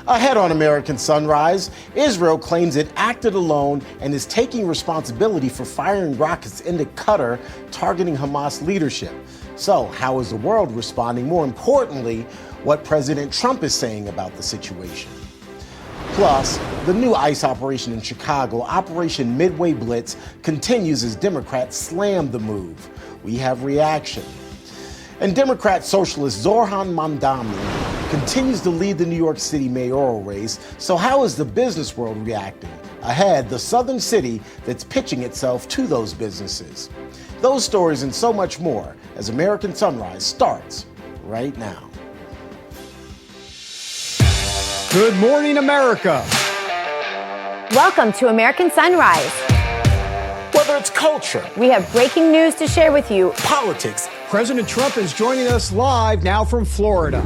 Ahead on American Sunrise, Israel claims it acted alone and is taking responsibility for firing rockets into Qatar, targeting Hamas leadership. So, how is the world responding? More importantly, what President Trump is saying about the situation. Plus, the new ICE operation in Chicago, Operation Midway Blitz, continues as Democrats slam the move. We have reaction. And Democrat socialist Zoran Mamdani continues to lead the New York City mayoral race. So how is the business world reacting? Ahead, the southern city that's pitching itself to those businesses. Those stories and so much more as American Sunrise starts right now. Good morning, America. Welcome to American Sunrise. Whether it's culture, we have breaking news to share with you, politics. President Trump is joining us live now from Florida.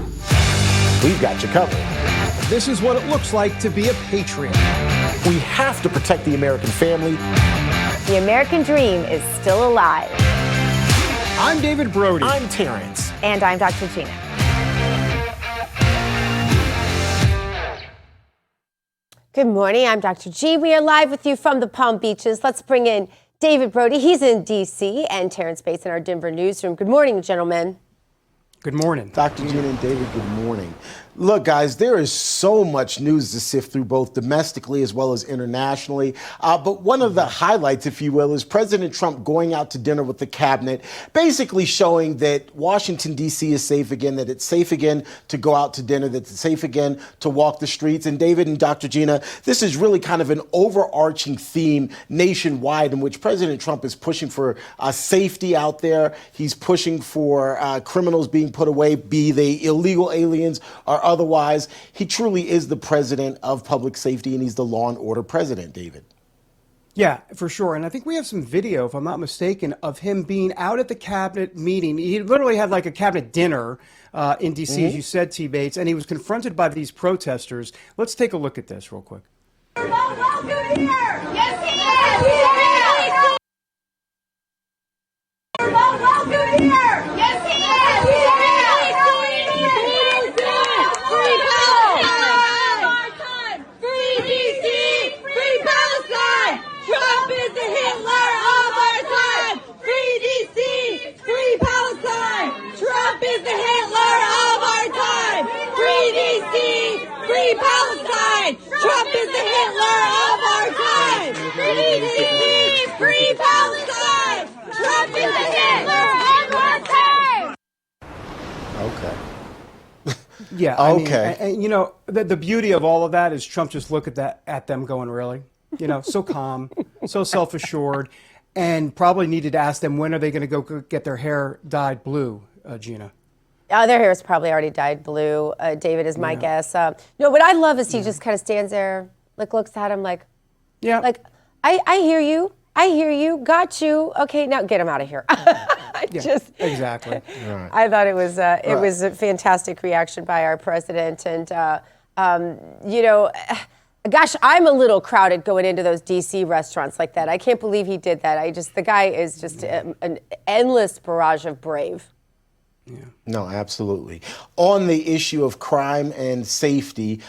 We've got you covered. This is what it looks like to be a patriot. We have to protect the American family. The American dream is still alive. I'm David Brody. I'm Terrence. And I'm Dr. Gina. Good morning, I'm Dr. G. We are live with you from the Palm Beaches. Let's bring in David Brody. He's in D.C. and Terrence Bates in our Denver newsroom. Good morning, gentlemen. Good morning. Dr. Gina and David, good morning. Look, guys, there is so much news to sift through, both domestically as well as internationally. But one of the highlights, if you will, is President Trump going out to dinner with the cabinet, basically showing that Washington, D.C. is safe again, that it's safe again to go out to dinner, that it's safe again to walk the streets. And David and Dr. Gina, this is really kind of an overarching theme nationwide in which President Trump is pushing for safety out there. He's pushing for criminals being put away, be they illegal aliens or otherwise. He truly is the president of public safety, and he's the law and order president, David. Yeah, for sure. And I think we have some video, if I'm not mistaken, of him being out at the cabinet meeting. He literally had like a cabinet dinner in D.C., as you said, T. Bates, and he was confronted by these protesters. Let's take a look at this real quick. Welcome here. Yes, he is. Welcome here. Yes, he is. Trump is the Hitler of our time! Free D.C. Free Palestine! Trump is the Hitler of our time! Free D.C. Free Palestine! Trump is the Hitler of our time! Free D.C. Free Palestine! Trump is the Hitler of our time! Okay. Yeah. Okay. And you know, the beauty of all of that is Trump just look at them going, really? You know, so calm, so self-assured, and probably needed to ask them when are they going to go get their hair dyed blue, Gina? Their hair is probably already dyed blue. David is my guess. No, what I love is he just kind of stands there, like looks at him like, I hear you. I hear you. Got you. Okay, now get him out of here. Exactly. Right. I thought it was a fantastic reaction by our president, and you know. Gosh, I'm a little crowded going into those D.C. restaurants like that. I can't believe he did that. The guy is just an endless barrage of brave. Yeah. No, absolutely. On the issue of crime and safety,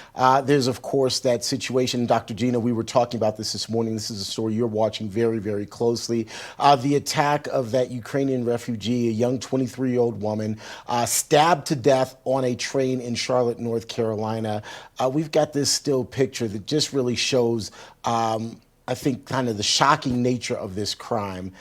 there's, of course, that situation. Dr. Gina, we were talking about this morning. This is a story you're watching very, very closely. The attack of that Ukrainian refugee, a young 23-year-old woman, stabbed to death on a train in Charlotte, North Carolina. We've got this still picture that just really shows, I think, kind of the shocking nature of this crime.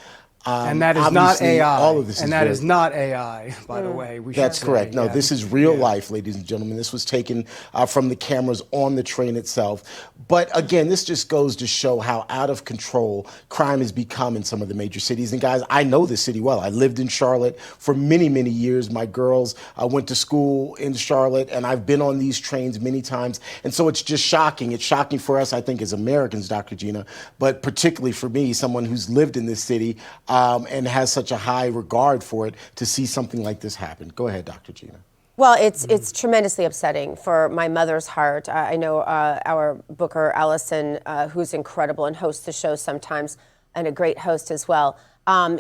And that is not AI. All of this and that is not AI, by the way. That's correct. No, this is real life, ladies and gentlemen. This was taken from the cameras on the train itself. But again, this just goes to show how out of control crime has become in some of the major cities. And guys, I know this city well. I lived in Charlotte for many, many years. My girls went to school in Charlotte, and I've been on these trains many times. And so it's just shocking. It's shocking for us, I think, as Americans, Dr. Gina, but particularly for me, someone who's lived in this city. And has such a high regard for it, to see something like this happen. Go ahead, Dr. Gina. Well, it's tremendously upsetting for my mother's heart. I know our booker, Allison, who's incredible and hosts the show sometimes, and a great host as well.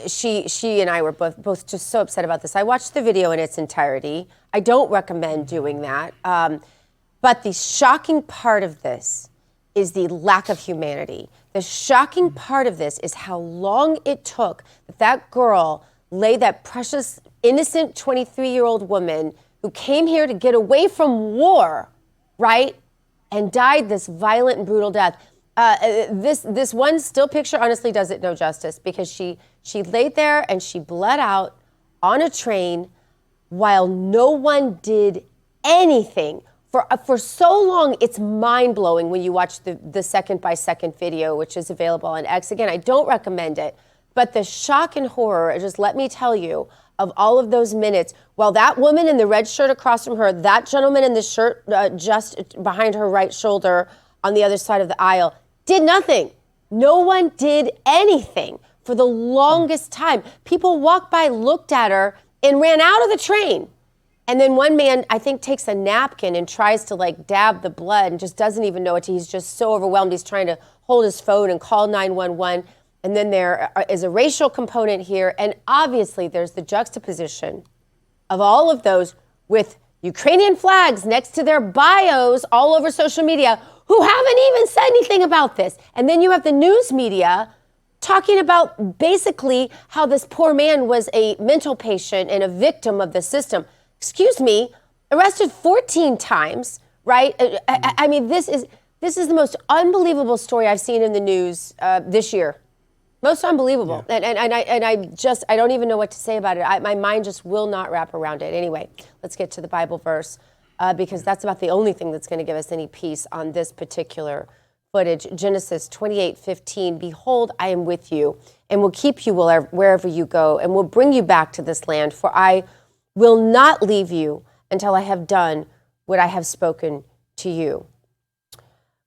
She and I were both just so upset about this. I watched the video in its entirety. I don't recommend doing that. But the shocking part of this is the lack of humanity. The shocking part of this is how long it took that girl lay, that precious, innocent 23-year-old woman who came here to get away from war, right, and died this violent and brutal death. This one still picture honestly does it no justice, because she laid there and she bled out on a train while no one did anything. For so long, it's mind-blowing when you watch the second-by-second video, which is available on X. Again, I don't recommend it, but the shock and horror, just let me tell you, of all of those minutes, while that woman in the red shirt across from her, that gentleman in the shirt just behind her right shoulder on the other side of the aisle, did nothing. No one did anything for the longest time. People walked by, looked at her, and ran out of the train. And then one man, I think, takes a napkin and tries to like dab the blood and just doesn't even know it. He's just so overwhelmed. He's trying to hold his phone and call 911. And then there is a racial component here. And obviously there's the juxtaposition of all of those with Ukrainian flags next to their bios all over social media who haven't even said anything about this. And then you have the news media talking about basically how this poor man was a mental patient and a victim of the system. Excuse me, arrested 14 times, right? I mean, this is the most unbelievable story I've seen in the news this year. Most unbelievable. Yeah. And I don't even know what to say about it. My mind just will not wrap around it. Anyway, let's get to the Bible verse, because that's about the only thing that's going to give us any peace on this particular footage. Genesis 28:15, behold, I am with you and will keep you wherever you go and will bring you back to this land, for I will not leave you until I have done what I have spoken to you.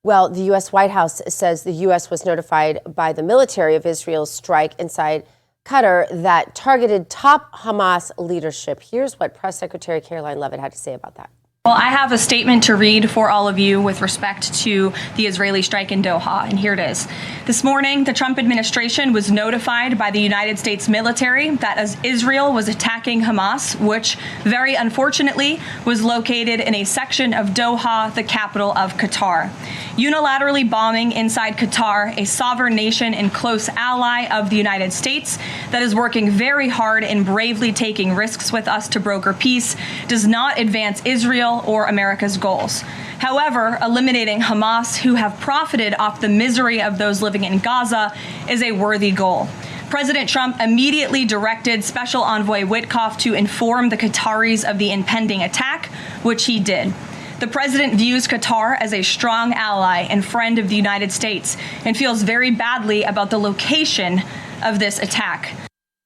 Well, the U.S. White House says the U.S. was notified by the military of Israel's strike inside Qatar that targeted top Hamas leadership. Here's what Press Secretary Caroline Leavitt had to say about that. Well, I have a statement to read for all of you with respect to the Israeli strike in Doha, and here it is. This morning, the Trump administration was notified by the United States military that as Israel was attacking Hamas, which very unfortunately was located in a section of Doha, the capital of Qatar. Unilaterally bombing inside Qatar, a sovereign nation and close ally of the United States that is working very hard and bravely taking risks with us to broker peace, does not advance Israel or America's goals. However, eliminating Hamas, who have profited off the misery of those living in Gaza, is a worthy goal. President Trump immediately directed Special Envoy Witkoff to inform the Qataris of the impending attack, which he did. The president views Qatar as a strong ally and friend of the United States and feels very badly about the location of this attack.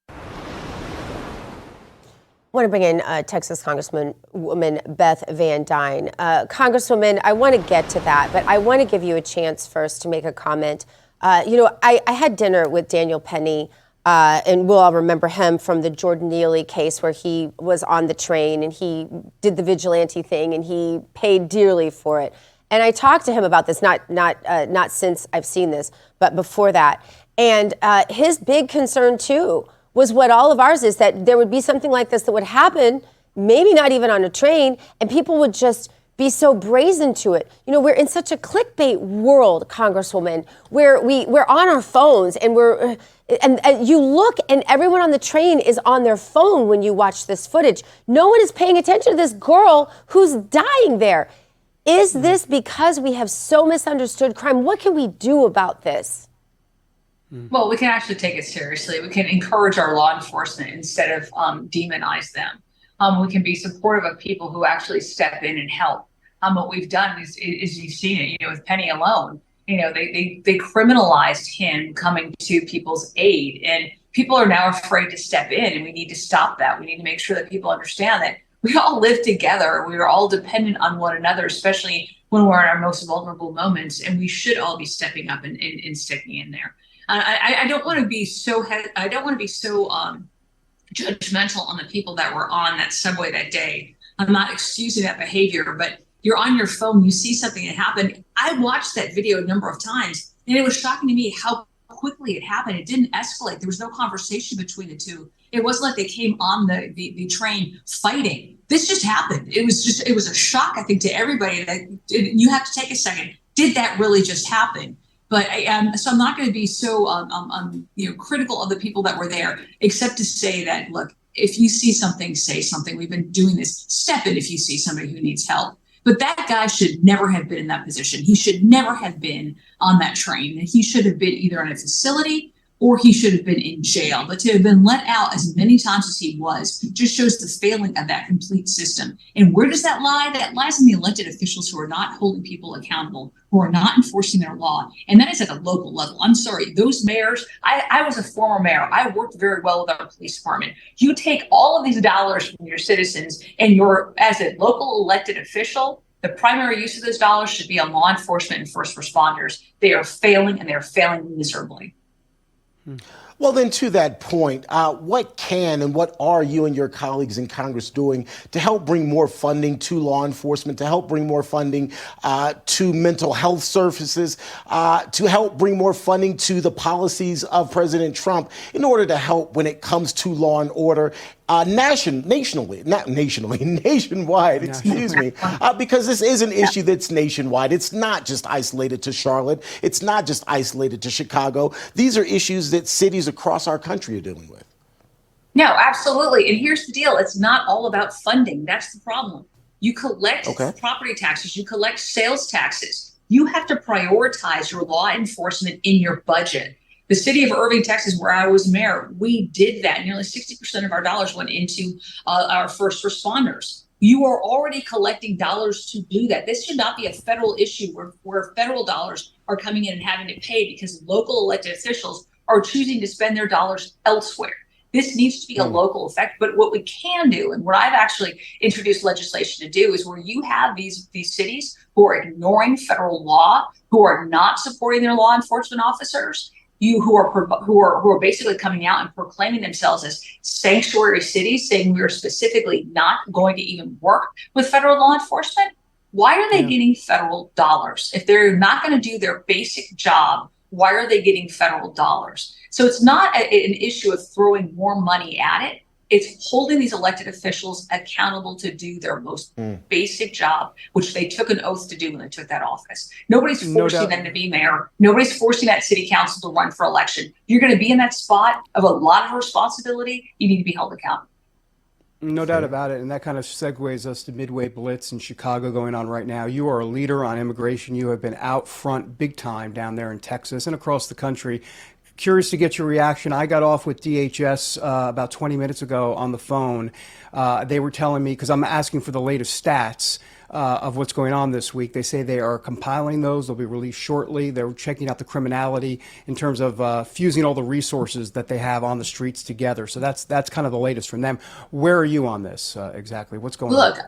I want to bring in Texas Congresswoman Beth Van Duyne. Congresswoman, I want to get to that, but I want to give you a chance first to make a comment. I had dinner with Daniel Penny, and we'll all remember him from the Jordan Neely case where he was on the train and he did the vigilante thing and he paid dearly for it. And I talked to him about this, not since I've seen this, but before that. And his big concern, too, was what all of ours is, that there would be something like this that would happen, maybe not even on a train, and people would just be so brazen to it. You know, we're in such a clickbait world, Congresswoman, where we're on our phones and and you look and everyone on the train is on their phone when you watch this footage. No one is paying attention to this girl who's dying there. Is this because we have so misunderstood crime? What can we do about this? Well, we can actually take it seriously. We can encourage our law enforcement instead of demonize them. We can be supportive of people who actually step in and help. What we've done is you've seen it, with Penny alone, they criminalized him coming to people's aid, and people are now afraid to step in, and we need to stop that. We need to make sure that people understand that we all live together. We are all dependent on one another, especially when we're in our most vulnerable moments, and we should all be stepping up and sticking in there. I don't want to be so judgmental on the people that were on that subway that day. I'm not excusing that behavior, but you're on your phone, you see something that happened. I watched that video a number of times, and it was shocking to me how quickly it happened. It didn't escalate. There was no conversation between the two. It wasn't like they came on the train fighting. This just happened. It was a shock, I think, to everybody that you have to take a second. Did that really just happen? But so I'm not going to be so critical of the people that were there, except to say that, look, if you see something, say something. We've been doing this. Step in if you see somebody who needs help. But that guy should never have been in that position. He should never have been on that train. He should have been either in a facility or he should have been in jail. But to have been let out as many times as he was just shows the failing of that complete system. And where does that lie? That lies in the elected officials who are not holding people accountable, who are not enforcing their law. And that is at the local level. I'm sorry, those mayors, I was a former mayor. I worked very well with our police department. You take all of these dollars from your citizens and you're, as a local elected official, the primary use of those dollars should be on law enforcement and first responders. They are failing, and they're failing miserably. Well, then, to that point, what can and what are you and your colleagues in Congress doing to help bring more funding to law enforcement, to help bring more funding to mental health services, to help bring more funding to the policies of President Trump in order to help when it comes to law and order nationwide, excuse me, because this is an issue that's nationwide. It's not just isolated to Charlotte. It's not just isolated to Chicago. These are issues that cities across our country are dealing with. No, absolutely. And here's the deal. It's not all about funding. That's the problem. You collect property taxes. You collect sales taxes. You have to prioritize your law enforcement in your budget. The city of Irving, Texas, where I was mayor, we did that. Nearly 60% of our dollars went into our first responders. You are already collecting dollars to do that. This should not be a federal issue where federal dollars are coming in and having to pay because local elected officials are choosing to spend their dollars elsewhere. This needs to be a local effect. But what we can do, and what I've actually introduced legislation to do, is where you have these cities who are ignoring federal law, who are not supporting their law enforcement officers, who are basically coming out and proclaiming themselves as sanctuary cities, saying we are specifically not going to even work with federal law enforcement. Why are they getting federal dollars? If they're not going to do their basic job, why are they getting federal dollars? So it's not an issue of throwing more money at it. It's holding these elected officials accountable to do their most basic job, which they took an oath to do when they took that office. Nobody's forcing them to be mayor. Nobody's forcing that city council to run for election. You're going to be in that spot of a lot of responsibility. You need to be held accountable. No doubt about it. And that kind of segues us to Midway Blitz in Chicago going on right now. You are a leader on immigration. You have been out front big time down there in Texas and across the country. Curious to get your reaction. I got off with DHS about 20 minutes ago on the phone. They were telling me, because I'm asking for the latest stats of what's going on this week. They say they are compiling those. They'll be released shortly. They're checking out the criminality in terms of fusing all the resources that they have on the streets together. So that's kind of the latest from them. Where are you on this exactly? What's going on? Look,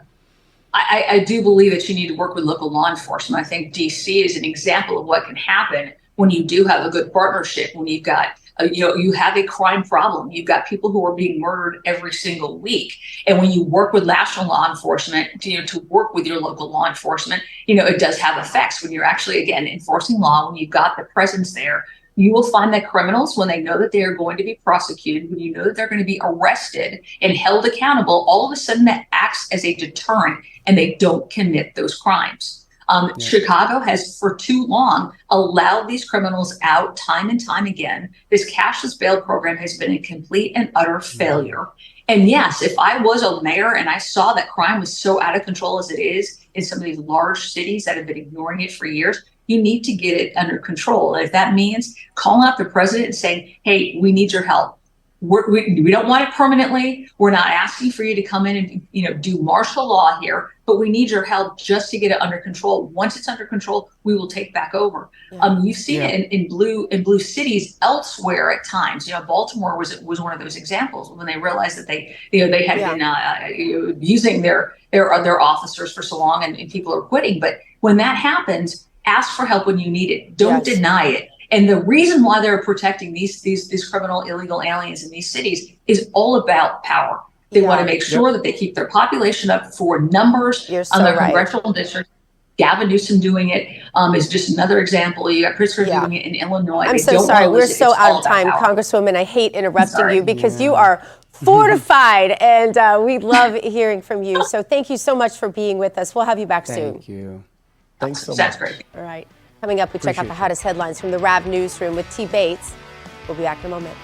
I do believe that you need to work with local law enforcement. I think DC is an example of what can happen when you do have a good partnership, when you've got, you have a crime problem. You've got people who are being murdered every single week. And when you work with national law enforcement, to work with your local law enforcement, it does have effects. When you're actually, again, enforcing law, when you've got the presence there, you will find that criminals, when they know that they are going to be prosecuted, when you know that they're going to be arrested and held accountable, all of a sudden that acts as a deterrent and they don't commit those crimes. Chicago has for too long allowed these criminals out time and time again. This cashless bail program has been a complete and utter failure. And yes, if I was a mayor and I saw that crime was so out of control as it is in some of these large cities that have been ignoring it for years, you need to get it under control. And if that means calling out the president and saying, hey, we need your help. We don't want it permanently. We're not asking for you to come in and do martial law here, but we need your help just to get it under control. Once it's under control, we will take back over. You've seen it in blue cities elsewhere at times. Baltimore was one of those examples when they realized that they had been using their officers for so long and people are quitting. But when that happens, ask for help when you need it. Don't deny it. And the reason why they're protecting these criminal illegal aliens in these cities is all about power. They want to make sure that they keep their population up for numbers on their congressional districts. Gavin Newsom doing it is just another example. You got Pritzker doing it in Illinois. I'm so sorry. We're so out of time, Congresswoman. I hate interrupting you because you are fortified, and we love hearing from you. So thank you so much for being with us. We'll have you back soon. Thank you. Thanks so much. That's great. All right. Coming up, we check out the hottest headlines from the RAV Newsroom with T. Bates. We'll be back in a moment.